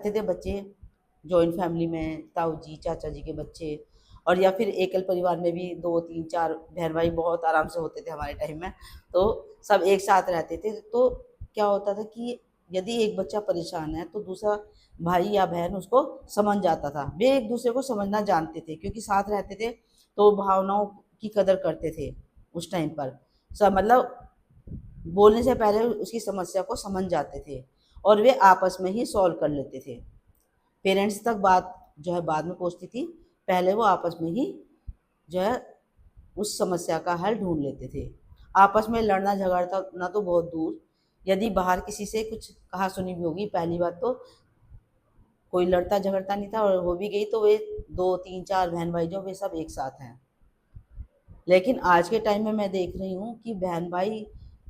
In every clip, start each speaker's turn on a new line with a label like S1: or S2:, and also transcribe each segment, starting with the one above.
S1: रहते थे बच्चे जॉइंट फैमिली में, ताऊ जी चाचा जी के बच्चे, और या फिर एकल परिवार में भी 2 3 4 बहन भाई बहुत आराम से होते थे हमारे टाइम में। तो सब एक साथ रहते थे, तो क्या होता था कि यदि एक बच्चा परेशान है तो दूसरा भाई या बहन उसको समझ जाता था। वे एक दूसरे को समझना जानते थे क्योंकि साथ रहते थे, तो भावनाओं की कदर करते थे उस टाइम पर। सब मतलब बोलने से पहले उसकी समस्या को समझ जाते थे और वे आपस में ही सॉल्व कर लेते थे। पेरेंट्स तक बात जो है बाद में पहुँचती थी, पहले वो आपस में ही जो है उस समस्या का हल ढूँढ लेते थे। आपस में लड़ना झगड़ना तो बहुत दूर, यदि बाहर किसी से कुछ कहा-सुनी भी होगी, पहली बात तो कोई लड़ता झगड़ता नहीं था, और हो भी गई तो वे 2 3 4 बहन भाई जो वे सब एक साथ हैं। लेकिन आज के टाइम में मैं देख रही हूँ कि बहन भाई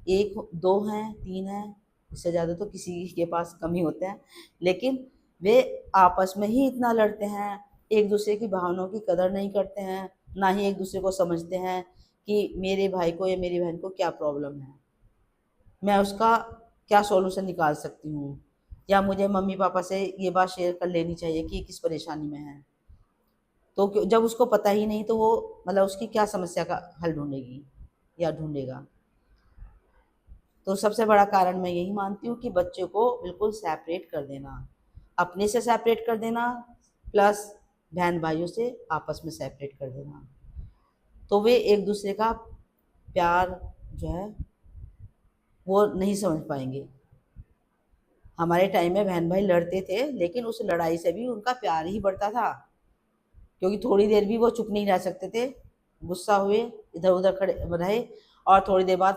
S1: 1 2 हैं, 3 हैं, इससे ज़्यादा तो किसी के पास कम ही होते हैं। लेकिन वे आपस में ही इतना लड़ते हैं, एक-दूसरे की भावनाओं की कदर नहीं करते हैं, ना ही एक-दूसरे को समझते हैं कि मेरे भाई को या मेरी बहन को क्या प्रॉब्लम है। मैं उसका क्या सॉल्यूशन निकाल सकती हूँ, या मुझे मम्मी-पापा से ये बात शेयर कर लेनी चाहिए कि किस परेशानी में है। तो जब उसको पता ही नहीं तो वो मतलब उसकी क्या समस्या का हल ढूँढेगी या ढूँढेगा। तो सबसे बड़ा कारण मैं यही मानती हूँ कि बच्चे को बिल्कुल सेपरेट कर देना, अपने से सेपरेट कर देना, प्लस बहन-भाइयों से आपस में सेपरेट कर देना। तो वे एक-दूसरे का प्यार जो है वो नहीं समझ पाएँगे। हमारे टाइम में बहन-भाई लड़ते थे, लेकिन उस लड़ाई से भी उनका प्यार ही बढ़ता था, क्योंकि थोड़ी देर भी वो चुप नहीं रह सकते थे। गुस्सा हुए, इधर-उधर खड़े रहे और थोड़ी देर बाद